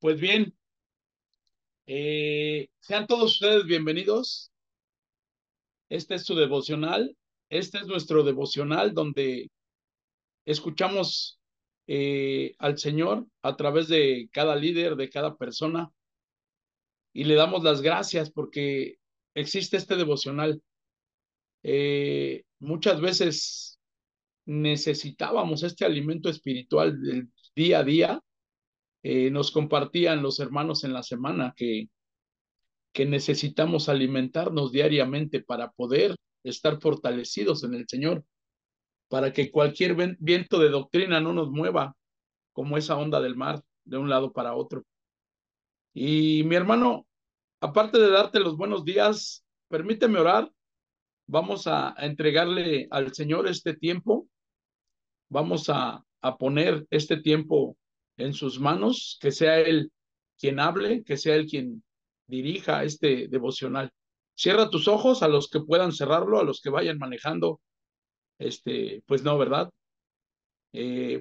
Pues bien, sean todos ustedes bienvenidos. Este es su devocional. Este es nuestro devocional donde escuchamos al Señor a través de cada líder, de cada persona, y le damos las gracias porque existe este devocional. Muchas veces necesitábamos este alimento espiritual del día a día. Nos compartían los hermanos en la semana que necesitamos alimentarnos diariamente para poder estar fortalecidos en el Señor, para que cualquier viento de doctrina no nos mueva como esa onda del mar de un lado para otro. Y mi hermano, aparte de darte los buenos días, permíteme orar. Vamos a entregarle al Señor este tiempo. Vamos a poner este tiempo en sus manos, que sea Él quien hable, que sea Él quien dirija este devocional. Cierra tus ojos a los que puedan cerrarlo, a los que vayan manejando, pues no, ¿verdad?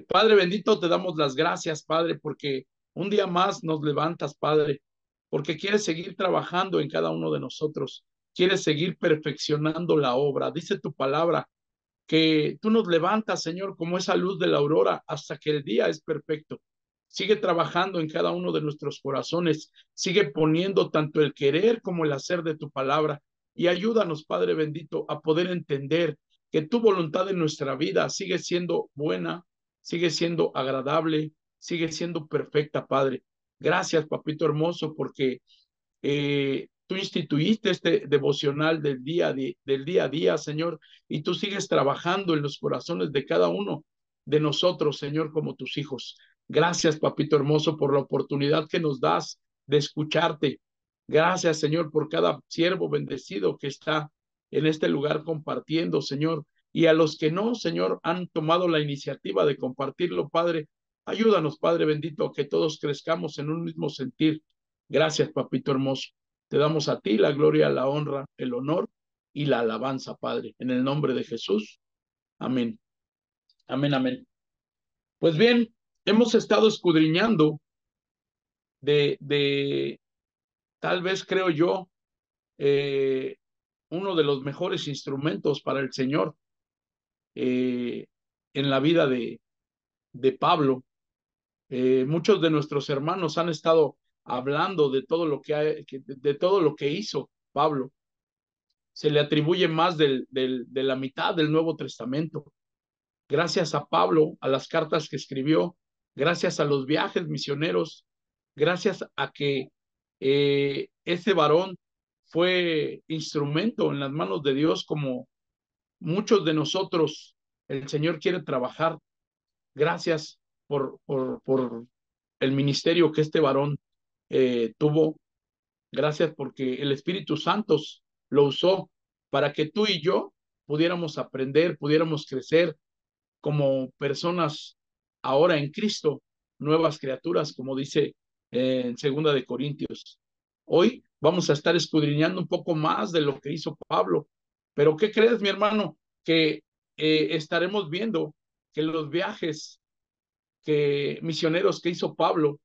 Padre bendito, te damos las gracias, Padre, porque un día más nos levantas, Padre, porque quieres seguir trabajando en cada uno de nosotros, quieres seguir perfeccionando la obra. Dice tu palabra que tú nos levantas, Señor, como esa luz de la aurora hasta que el día es perfecto. Sigue trabajando en cada uno de nuestros corazones, sigue poniendo tanto el querer como el hacer de tu palabra y ayúdanos, Padre bendito, a poder entender que tu voluntad en nuestra vida sigue siendo buena, sigue siendo agradable, sigue siendo perfecta, Padre. Gracias, papito hermoso, porque tú instituiste este devocional del día a día, Señor, y tú sigues trabajando en los corazones de cada uno de nosotros, Señor, como tus hijos. Gracias, papito hermoso, por la oportunidad que nos das de escucharte. Gracias, Señor, por cada siervo bendecido que está en este lugar compartiendo, Señor. Y a los que no, Señor, han tomado la iniciativa de compartirlo, Padre, ayúdanos, Padre bendito, a que todos crezcamos en un mismo sentir. Gracias, papito hermoso. Te damos a ti la gloria, la honra, el honor y la alabanza, Padre, en el nombre de Jesús. Amén. Amén, amén. Pues bien, hemos estado escudriñando de tal vez creo yo, eh, uno de los mejores instrumentos para el Señor eh, en la vida de Pablo. Muchos de nuestros hermanos han estado hablando de todo lo de todo lo que hizo Pablo. Se le atribuye más de la mitad del Nuevo Testamento. Gracias a Pablo, a las cartas que escribió, gracias a los viajes misioneros, gracias a que ese varón fue instrumento en las manos de Dios como muchos de nosotros, el Señor quiere trabajar. Gracias por el ministerio que este varón tuvo. Gracias porque el Espíritu Santo lo usó para que tú y yo pudiéramos aprender, pudiéramos crecer como personas ahora en Cristo, nuevas criaturas, como dice en Segunda de Corintios. Hoy vamos a estar escudriñando un poco más de lo que hizo Pablo. Pero ¿qué crees, mi hermano? Que estaremos viendo que los viajes misioneros que hizo Pablo,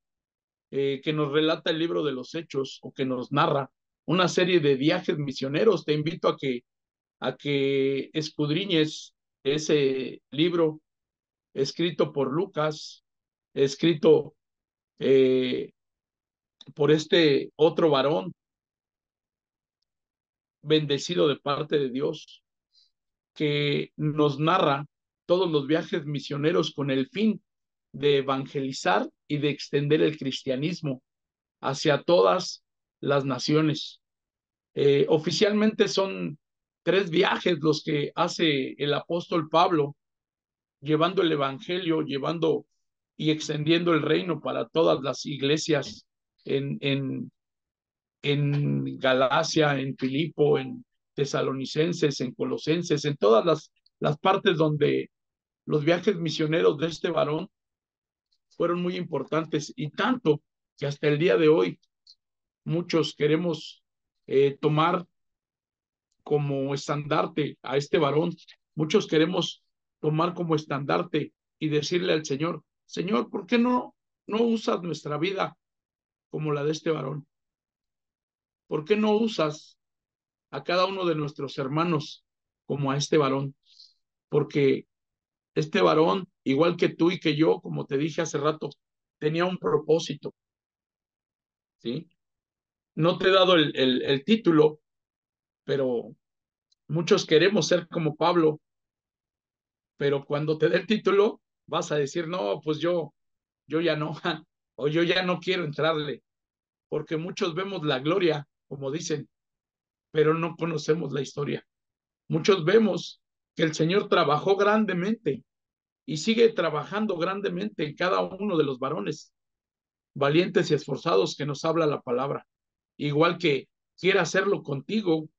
que nos relata el libro de los Hechos o que nos narra una serie de viajes misioneros. Te invito a que escudriñes ese libro escrito por Lucas, escrito eh, por este otro varón bendecido de parte de Dios, que nos narra todos los viajes misioneros con el fin de evangelizar y de extender el cristianismo hacia todas las naciones. Oficialmente son 3 viajes los que hace el apóstol Pablo, llevando el evangelio, llevando y extendiendo el reino para todas las iglesias en, en, en Galacia, en Filipo, en Tesalonicenses, en Colosenses, en todas las partes donde los viajes misioneros de este varón fueron muy importantes y tanto que hasta el día de hoy muchos queremos tomar como estandarte a este varón. Muchos queremos tomar como estandarte y decirle al Señor, Señor, ¿por qué no usas nuestra vida como la de este varón? ¿Por qué no usas a cada uno de nuestros hermanos como a este varón? Porque este varón, igual que tú y que yo, como te dije hace rato, tenía un propósito, ¿sí? No te he dado el título, pero muchos queremos ser como Pablo, pero cuando te dé el título vas a decir, no, pues yo ya no, o yo ya no quiero entrarle, porque muchos vemos la gloria, como dicen, pero no conocemos la historia. Muchos vemos que el Señor trabajó grandemente y sigue trabajando grandemente en cada uno de los varones valientes y esforzados que nos habla la palabra. Igual que quiere hacerlo contigo,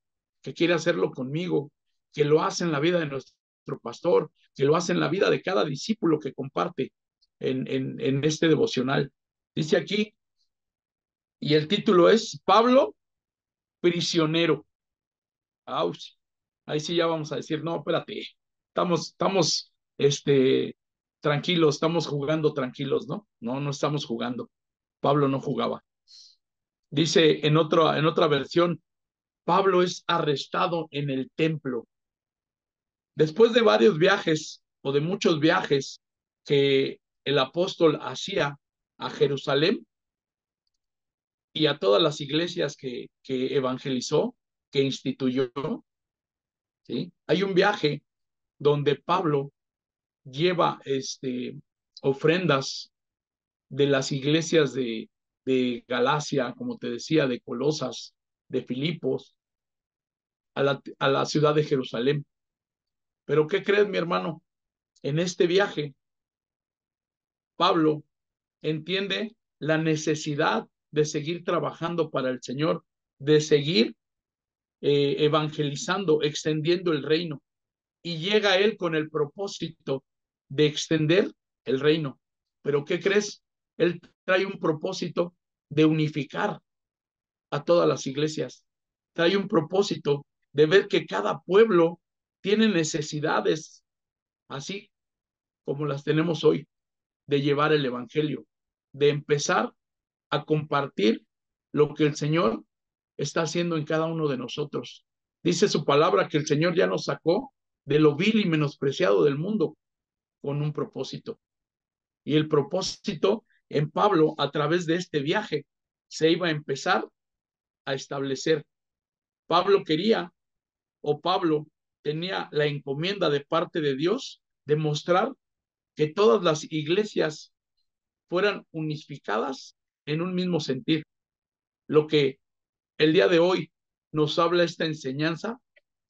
que quiere hacerlo conmigo, que lo hace en la vida de nuestro pastor, que lo hace en la vida de cada discípulo que comparte en este devocional. Dice aquí, y el título es Pablo, prisionero. Aus. Ahí sí ya vamos a decir, no, espérate, estamos, tranquilos, estamos jugando tranquilos, ¿no? No, no estamos jugando. Pablo no jugaba. Dice en otra versión, Pablo es arrestado en el templo. Después de varios viajes o de muchos viajes que el apóstol hacía a Jerusalén y a todas las iglesias que evangelizó, que instituyó, ¿sí? Hay un viaje donde Pablo lleva ofrendas de las iglesias de Galacia, como te decía, de Colosas, de Filipos, a la ciudad de Jerusalén. Pero ¿qué crees, mi hermano? En este viaje, Pablo entiende la necesidad de seguir trabajando para el Señor, de seguir evangelizando, extendiendo el reino. Y llega él con el propósito de extender el reino. Pero ¿qué crees? Él trae un propósito de unificar a todas las iglesias. Trae un propósito de ver que cada pueblo tiene necesidades así como las tenemos hoy, de llevar el evangelio, de empezar a compartir lo que el Señor está haciendo en cada uno de nosotros. Dice su palabra que el Señor ya nos sacó de lo vil y menospreciado del mundo con un propósito. Y el propósito en Pablo, a través de este viaje, se iba a empezar a establecer. Pablo quería, o Pablo tenía la encomienda de parte de Dios de mostrar que todas las iglesias fueran unificadas en un mismo sentir. Lo que el día de hoy nos habla esta enseñanza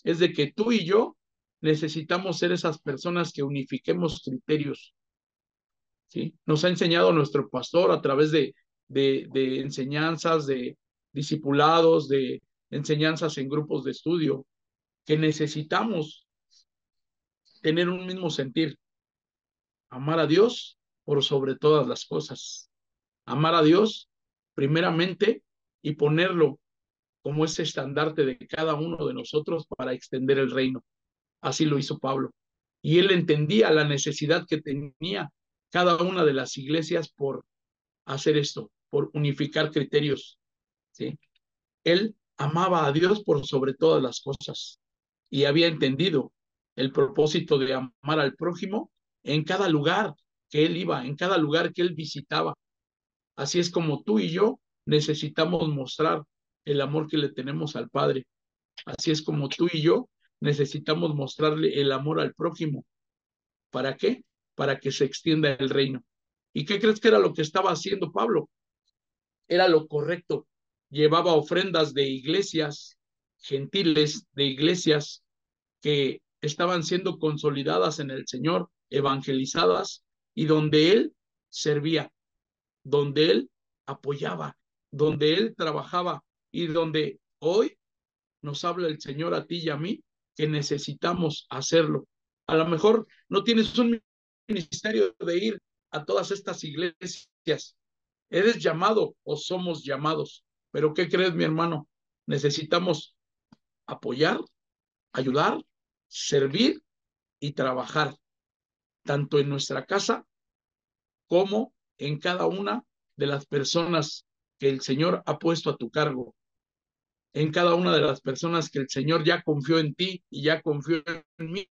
es de que tú y yo necesitamos ser esas personas que unifiquemos criterios, ¿sí? Nos ha enseñado nuestro pastor a través de enseñanzas, de discipulados, de enseñanzas en grupos de estudio, que necesitamos tener un mismo sentir, amar a Dios por sobre todas las cosas, amar a Dios primeramente y ponerlo como ese estandarte de cada uno de nosotros para extender el reino. Así lo hizo Pablo. Y él entendía la necesidad que tenía cada una de las iglesias por hacer esto, por unificar criterios, ¿sí? Él amaba a Dios por sobre todas las cosas y había entendido el propósito de amar al prójimo en cada lugar que él iba, en cada lugar que él visitaba. Así es como tú y yo necesitamos mostrar el amor que le tenemos al Padre. Así es como tú y yo necesitamos mostrarle el amor al prójimo. ¿Para qué? Para que se extienda el reino. ¿Y qué crees que era lo que estaba haciendo Pablo? Era lo correcto. Llevaba ofrendas de iglesias gentiles, de iglesias que estaban siendo consolidadas en el Señor, evangelizadas, y donde él servía, donde él apoyaba, donde él trabajaba y donde hoy nos habla el Señor a ti y a mí que necesitamos hacerlo. A lo mejor no tienes un ministerio de ir a todas estas iglesias. Eres llamado o somos llamados. Pero ¿qué crees, mi hermano? Necesitamos apoyar, ayudar, servir y trabajar, tanto en nuestra casa como en cada una de las personas que el Señor ha puesto a tu cargo, en cada una de las personas que el Señor ya confió en ti y ya confió en mí,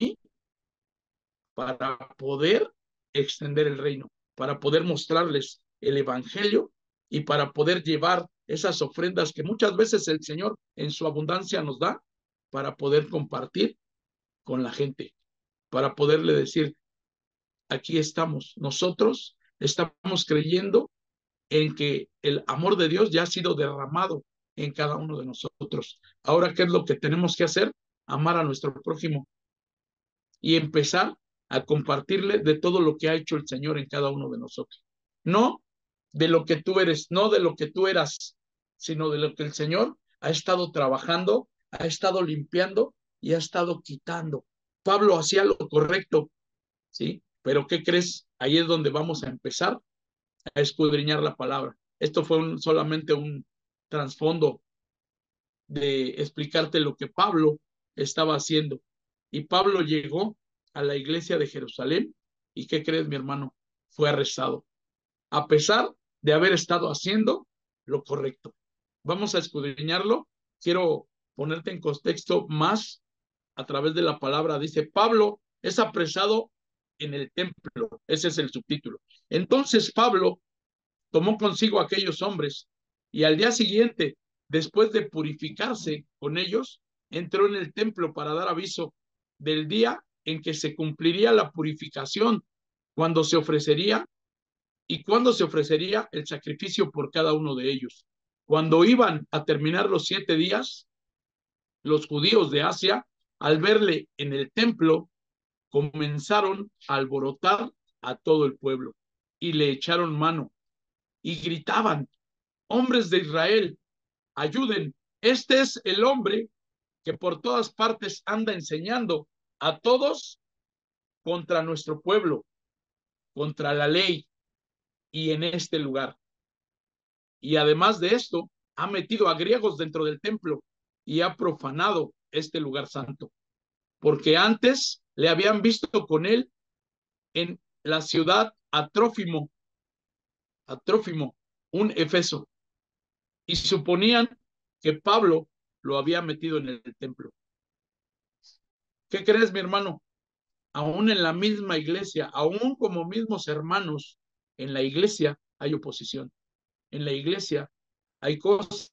para poder extender el reino, para poder mostrarles el evangelio y para poder llevar esas ofrendas que muchas veces el Señor en su abundancia nos da para poder compartir con la gente, para poderle decir, aquí estamos, nosotros estamos creyendo en que el amor de Dios ya ha sido derramado en cada uno de nosotros. Ahora, ¿qué es lo que tenemos que hacer? Amar a nuestro prójimo y empezar a compartirle de todo lo que ha hecho el Señor en cada uno de nosotros. No de lo que tú eres, no de lo que tú eras, sino de lo que el Señor ha estado trabajando, ha estado limpiando y ha estado quitando. Pablo hacía lo correcto, ¿sí? Pero ¿qué crees? Ahí es donde vamos a empezar a escudriñar la palabra. Esto fue solamente un trasfondo de explicarte lo que Pablo estaba haciendo. Y Pablo llegó a la iglesia de Jerusalén y ¿qué crees, mi hermano? Fue arrestado, a pesar de haber estado haciendo lo correcto. Vamos a escudriñarlo. Quiero ponerte en contexto más a través de la palabra. Dice, Pablo es apresado en el templo. Ese es el subtítulo. Entonces Pablo tomó consigo a aquellos hombres y al día siguiente, después de purificarse con ellos, entró en el templo para dar aviso del día en que se cumpliría la purificación, cuando se ofrecería y cuando se ofrecería el sacrificio por cada uno de ellos. Cuando iban a terminar los 7 días, los judíos de Asia, al verle en el templo, comenzaron a alborotar a todo el pueblo y le echaron mano y gritaban, hombres de Israel, ayuden, este es el hombre que por todas partes anda enseñando a todos contra nuestro pueblo, contra la ley y en este lugar. Y además de esto, ha metido a griegos dentro del templo y ha profanado este lugar santo, porque antes le habían visto con él en la ciudad Atrófimo, un Efeso, y suponían que Pablo lo había metido en el templo. ¿Qué crees, mi hermano? Aún en la misma iglesia, aún como mismos hermanos, en la iglesia hay oposición. En la iglesia hay cosas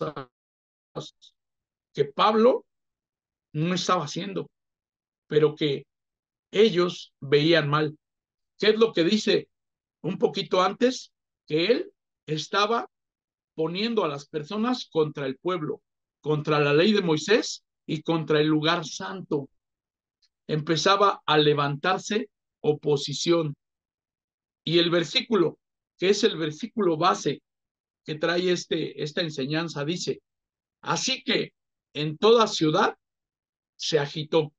que Pablo no estaba haciendo, pero que ellos veían mal. ¿Qué es lo que dice un poquito antes? Que él estaba poniendo a las personas contra el pueblo, contra la ley de Moisés y contra el lugar santo. Empezaba a levantarse oposición. Y el versículo, que es el versículo base que trae esta enseñanza, dice, así que en toda ciudad se agitó,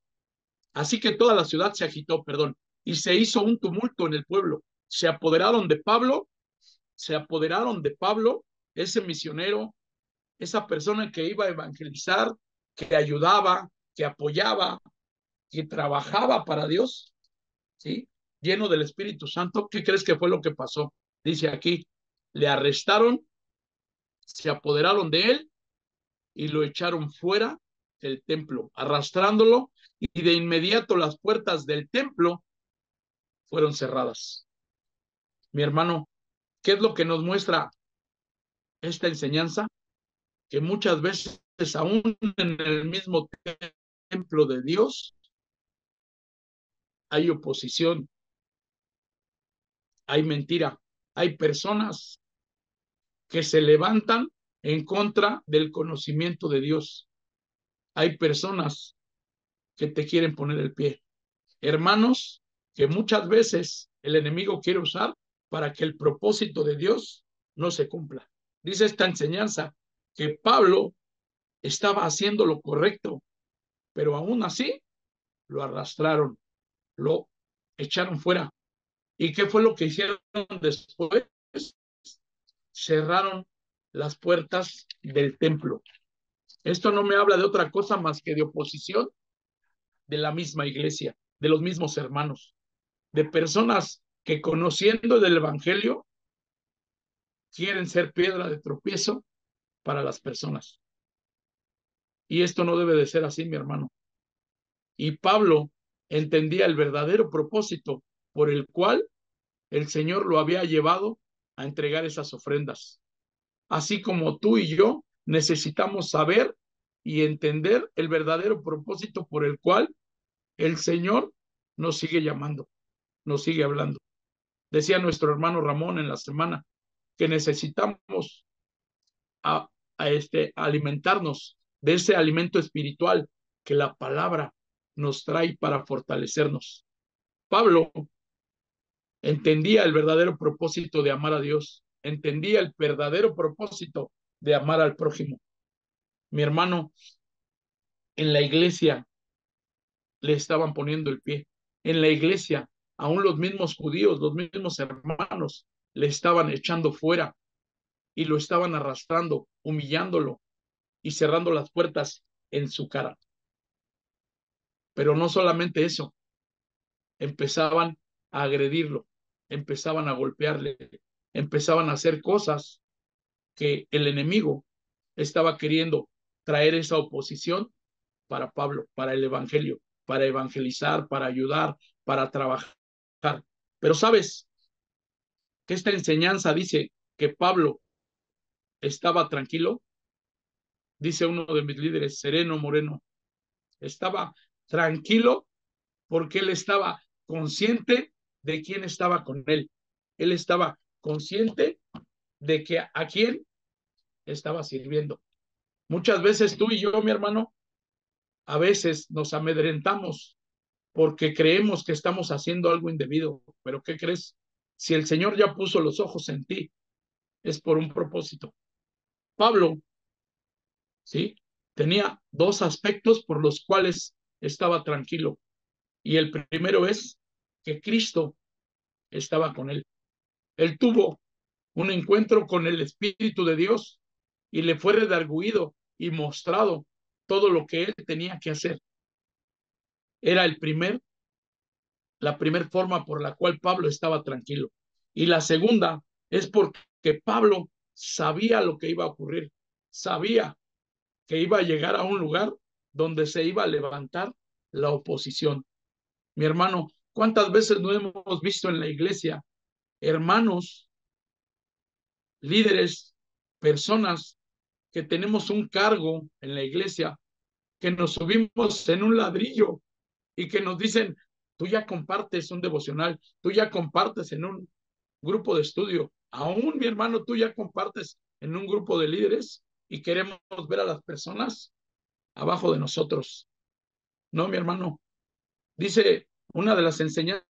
así que toda la ciudad se agitó, perdón, y se hizo un tumulto en el pueblo. Se apoderaron de Pablo, ese misionero, esa persona que iba a evangelizar, que ayudaba, que apoyaba, que trabajaba para Dios, ¿sí? Lleno del Espíritu Santo. ¿Qué crees que fue lo que pasó? Dice aquí, le arrestaron, se apoderaron de él y lo echaron fuera del templo, arrastrándolo, y de inmediato las puertas del templo fueron cerradas. Mi hermano, ¿qué es lo que nos muestra esta enseñanza? Que muchas veces, aún en el mismo templo de Dios, hay oposición, hay mentira, hay personas que se levantan en contra del conocimiento de Dios. Hay personas que te quieren poner el pie. Hermanos, que muchas veces el enemigo quiere usar para que el propósito de Dios no se cumpla. Dice esta enseñanza que Pablo estaba haciendo lo correcto, pero aún así lo arrastraron, lo echaron fuera. ¿Y qué fue lo que hicieron después? Cerraron las puertas del templo. Esto no me habla de otra cosa más que de oposición de la misma iglesia, de los mismos hermanos, de personas que conociendo del Evangelio quieren ser piedra de tropiezo para las personas. Y esto no debe de ser así, mi hermano. Y Pablo entendía el verdadero propósito por el cual el Señor lo había llevado a entregar esas ofrendas. Así como tú y yo necesitamos saber y entender el verdadero propósito por el cual el Señor nos sigue llamando, nos sigue hablando. Decía nuestro hermano Ramón en la semana que necesitamos a, a alimentarnos de ese alimento espiritual que la palabra nos trae para fortalecernos. Pablo entendía el verdadero propósito de amar a Dios, entendía el verdadero propósito de amar al prójimo. Mi hermano, en la iglesia le estaban poniendo el pie. En la iglesia, aún los mismos judíos, los mismos hermanos, le estaban echando fuera y lo estaban arrastrando, humillándolo y cerrando las puertas en su cara. Pero no solamente eso, empezaban a agredirlo, empezaban a golpearle, empezaban a hacer cosas que el enemigo estaba queriendo traer esa oposición para Pablo, para el evangelio, para evangelizar, para ayudar, para trabajar. Pero sabes que esta enseñanza dice que Pablo estaba tranquilo, dice uno de mis líderes, Sereno Moreno, estaba tranquilo porque él estaba consciente de quién estaba con él. Él estaba consciente de que a quién estaba sirviendo. Muchas veces tú y yo, mi hermano, a veces nos amedrentamos porque creemos que estamos haciendo algo indebido. Pero ¿qué crees? Si el Señor ya puso los ojos en ti, es por un propósito. Pablo, ¿sí? Tenía dos aspectos por los cuales estaba tranquilo. Y el primero es que Cristo estaba con él. Él tuvo un encuentro con el Espíritu de Dios y le fue redarguido y mostrado todo lo que él tenía que hacer. Era la primera forma por la cual Pablo estaba tranquilo. Y la segunda es porque Pablo sabía lo que iba a ocurrir, sabía que iba a llegar a un lugar donde se iba a levantar la oposición. Mi hermano, ¿cuántas veces no hemos visto en la iglesia hermanos, líderes, personas que tenemos un cargo en la iglesia, que nos subimos en un ladrillo y que nos dicen, tú ya compartes un devocional, tú ya compartes en un grupo de estudio, aún mi hermano, tú ya compartes en un grupo de líderes y queremos ver a las personas abajo de nosotros. No, mi hermano, dice una de las enseñanzas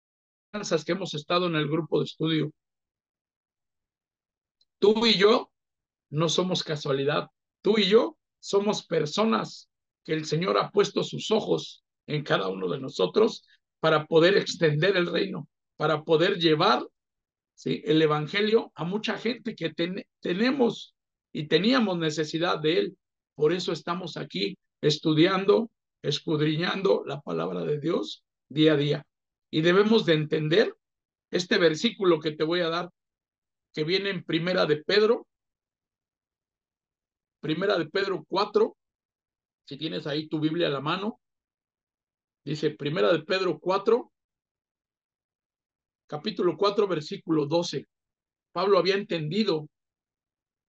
que hemos estado en el grupo de estudio, tú y yo no somos casualidad, tú y yo somos personas que el Señor ha puesto sus ojos en cada uno de nosotros para poder extender el reino, para poder llevar, ¿sí?, el evangelio a mucha gente que tenemos y teníamos necesidad de él. Por eso estamos aquí estudiando, escudriñando la palabra de Dios día a día. Y debemos de entender este versículo que te voy a dar, que viene en Primera de Pedro 4, si tienes ahí tu Biblia a la mano, dice Primera de Pedro 4, capítulo 4, versículo 12. Pablo había entendido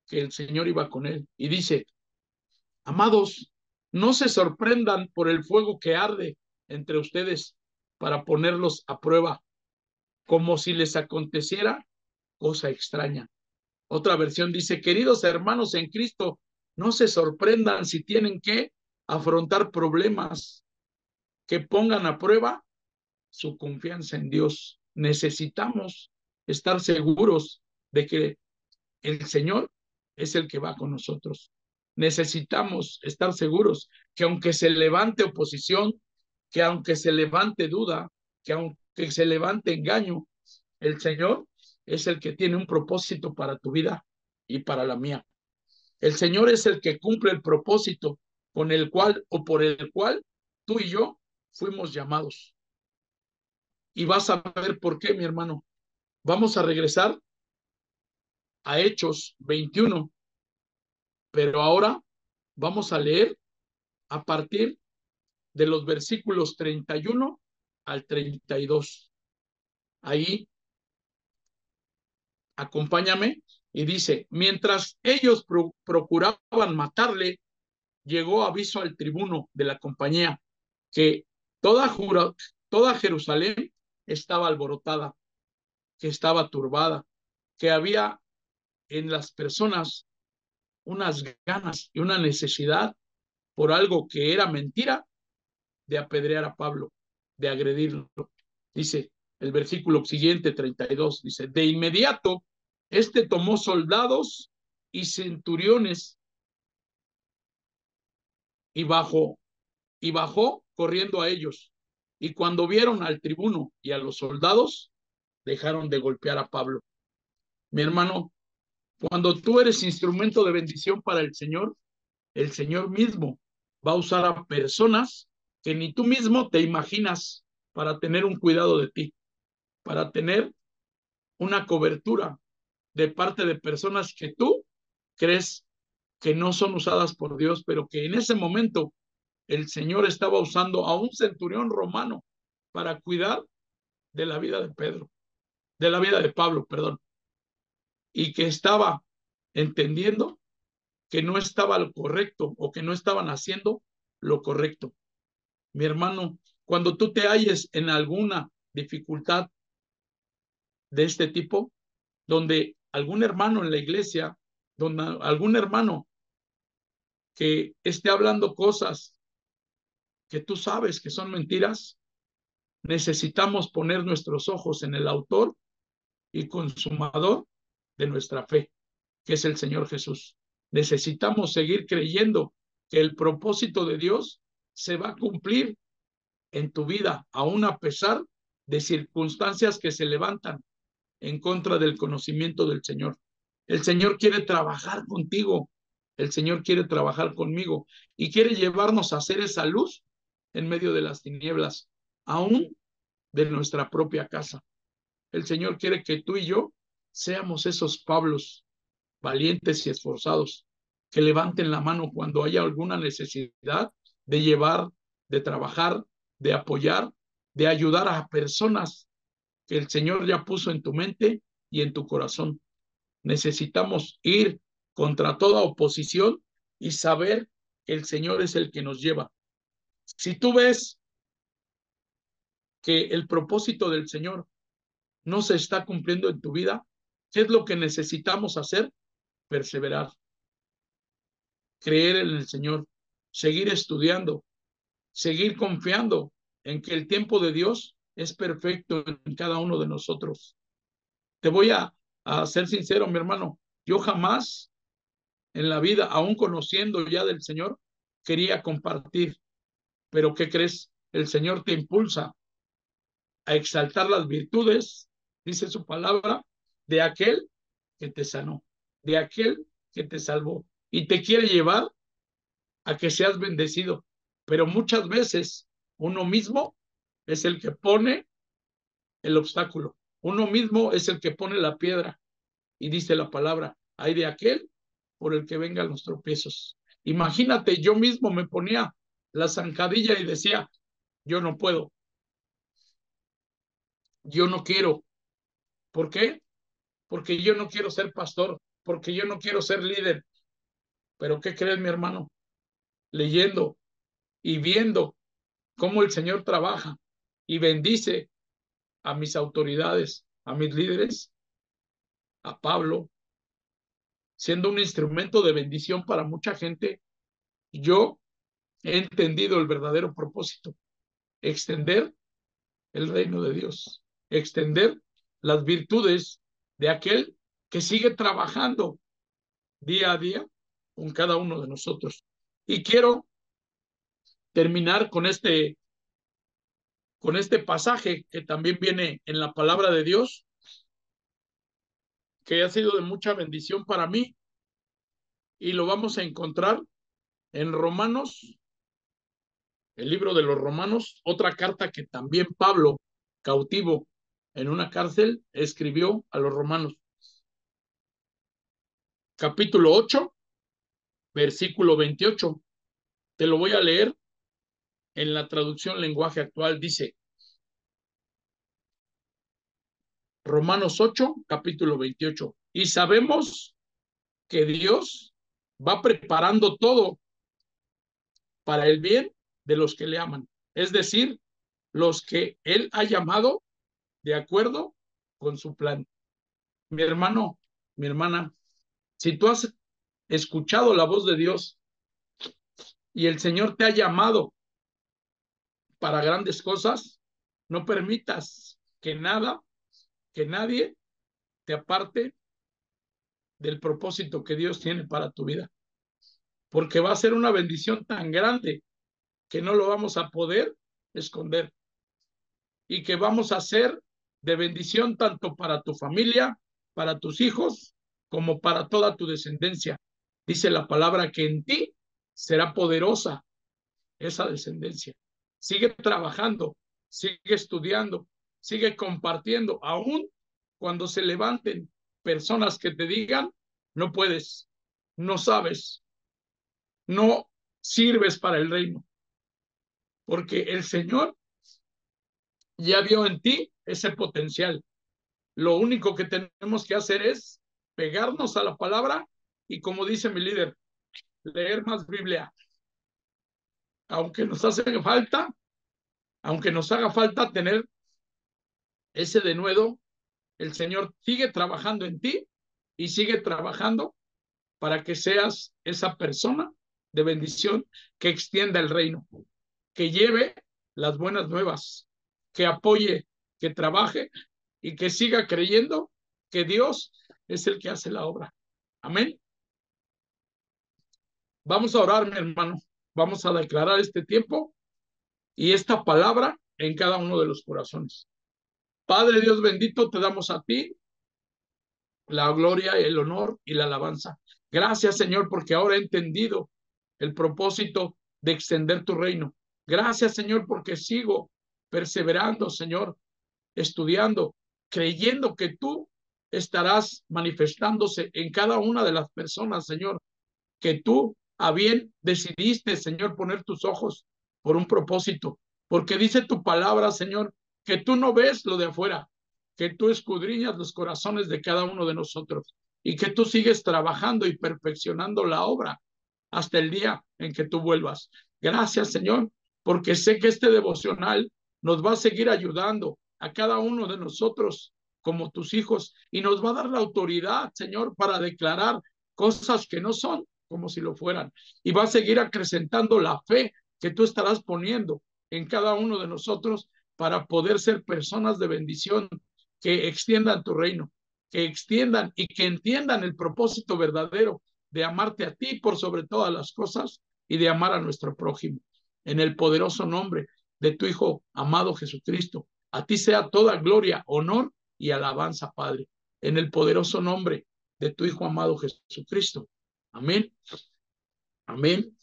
que el Señor iba con él y dice, amados, no se sorprendan por el fuego que arde entre ustedes para ponerlos a prueba, como si les aconteciera cosa extraña. Otra versión dice, queridos hermanos en Cristo, no se sorprendan si tienen que afrontar problemas que pongan a prueba su confianza en Dios. Necesitamos estar seguros de que el Señor es el que va con nosotros. Necesitamos estar seguros que aunque se levante oposición, que aunque se levante duda, que aunque se levante engaño, el Señor es el que tiene un propósito para tu vida y para la mía. El Señor es el que cumple el propósito con el cual o por el cual tú y yo fuimos llamados. Y vas a ver por qué, mi hermano. Vamos a regresar a Hechos 21, pero ahora vamos a leer a partir de los versículos 31 al 32. Ahí, acompáñame, y dice, mientras ellos procuraban matarle, llegó aviso al tribuno de la compañía que toda, toda Jerusalén estaba alborotada, que estaba turbada, que había en las personas unas ganas y una necesidad por algo que era mentira de apedrear a Pablo, de agredirlo. Dice el versículo siguiente, 32, dice, de inmediato, este tomó soldados y centuriones y bajó corriendo a ellos. Y cuando vieron al tribuno y a los soldados, dejaron de golpear a Pablo. Mi hermano, cuando tú eres instrumento de bendición para el Señor mismo va a usar a personas que ni tú mismo te imaginas para tener un cuidado de ti, para tener una cobertura de parte de personas que tú crees que no son usadas por Dios, pero que en ese momento el Señor estaba usando a un centurión romano para cuidar de la vida de Pedro, de la vida de Pablo, perdón, y que estaba entendiendo que no estaba lo correcto o que no estaban haciendo lo correcto. Mi hermano, cuando tú te halles en alguna dificultad de este tipo, donde algún hermano en la iglesia, donde algún hermano que esté hablando cosas que tú sabes que son mentiras, necesitamos poner nuestros ojos en el autor y consumador de nuestra fe, que es el Señor Jesús. Necesitamos seguir creyendo que el propósito de Dios se va a cumplir en tu vida, aún a pesar de circunstancias que se levantan en contra del conocimiento del Señor. El Señor quiere trabajar contigo, el Señor quiere trabajar conmigo y quiere llevarnos a hacer esa luz en medio de las tinieblas, aún de nuestra propia casa. El Señor quiere que tú y yo seamos esos Pablos valientes y esforzados, que levanten la mano cuando haya alguna necesidad de llevar, de trabajar, de apoyar, de ayudar a personas que el Señor ya puso en tu mente y en tu corazón. Necesitamos ir contra toda oposición y saber que el Señor es el que nos lleva. Si tú ves que el propósito del Señor no se está cumpliendo en tu vida, ¿qué es lo que necesitamos hacer? Perseverar, creer en el Señor, seguir estudiando, seguir confiando en que el tiempo de Dios es perfecto en cada uno de nosotros. Te voy a ser sincero, mi hermano, yo jamás en la vida, aún conociendo ya del Señor, quería compartir, pero ¿qué crees? El Señor te impulsa a exaltar las virtudes, dice su palabra, de aquel que te sanó, de aquel que te salvó y te quiere llevar a que seas bendecido. Pero muchas veces uno mismo es el que pone el obstáculo, uno mismo es el que pone la piedra y dice la palabra, hay de aquel por el que vengan los tropiezos. Imagínate, yo mismo me ponía la zancadilla y decía, yo no puedo, yo no quiero. ¿Por qué? Porque yo no quiero ser pastor, porque yo no quiero ser líder. Pero ¿qué crees, mi hermano? Leyendo y viendo cómo el Señor trabaja y bendice a mis autoridades, a mis líderes, a Pablo, siendo un instrumento de bendición para mucha gente, yo he entendido el verdadero propósito, extender el reino de Dios, extender las virtudes de aquel que sigue trabajando día a día con cada uno de nosotros. Y quiero terminar con este pasaje que también viene en la palabra de Dios, que ha sido de mucha bendición para mí, y lo vamos a encontrar en Romanos, el libro de los Romanos, otra carta que también Pablo, cautivo en una cárcel, escribió a los romanos. capítulo 8, versículo 28. Te lo voy a leer en la traducción lenguaje actual. Dice, Romanos 8, capítulo 28. Y sabemos que Dios va preparando todo para el bien de los que le aman. Es decir, los que Él ha llamado de acuerdo con su plan. Mi hermano, mi hermana, si tú has escuchado la voz de Dios y el Señor te ha llamado para grandes cosas, no permitas que nada, que nadie te aparte del propósito que Dios tiene para tu vida, porque va a ser una bendición tan grande que no lo vamos a poder esconder y que vamos a ser de bendición tanto para tu familia, para tus hijos, como para toda tu descendencia. Dice la palabra que en ti será poderosa esa descendencia. Sigue trabajando, sigue estudiando, sigue compartiendo, aún cuando se levanten personas que te digan, no puedes, no sabes, no sirves para el reino, porque el Señor ya vio en ti ese potencial. Lo único que tenemos que hacer es pegarnos a la palabra y, como dice mi líder, leer más Biblia. Aunque nos hace falta, aunque nos haga falta tener ese denuedo, el Señor sigue trabajando en ti y sigue trabajando para que seas esa persona de bendición que extienda el reino, que lleve las buenas nuevas, que apoye, que trabaje y que siga creyendo que Dios es el que hace la obra. Amén. Vamos a orar, mi hermano. Vamos a declarar este tiempo y esta palabra en cada uno de los corazones. Padre Dios bendito, te damos a ti la gloria, el honor y la alabanza. Gracias, Señor, porque ahora he entendido el propósito de extender tu reino. Gracias, Señor, porque sigo perseverando, Señor, estudiando, creyendo que tú estarás manifestándose en cada una de las personas, Señor, que tú a bien decidiste, Señor, poner tus ojos por un propósito, porque dice tu palabra, Señor, que tú no ves lo de afuera, que tú escudriñas los corazones de cada uno de nosotros y que tú sigues trabajando y perfeccionando la obra hasta el día en que tú vuelvas. Gracias, Señor, porque sé que este devocional nos va a seguir ayudando a cada uno de nosotros como tus hijos y nos va a dar la autoridad, Señor, para declarar cosas que no son como si lo fueran. Y va a seguir acrecentando la fe que tú estarás poniendo en cada uno de nosotros para poder ser personas de bendición que extiendan tu reino, que extiendan y que entiendan el propósito verdadero de amarte a ti por sobre todas las cosas y de amar a nuestro prójimo. En el poderoso nombre de tu Hijo amado Jesucristo, a ti sea toda gloria, honor y alabanza, Padre. En el poderoso nombre de tu Hijo amado Jesucristo. Amén. Amén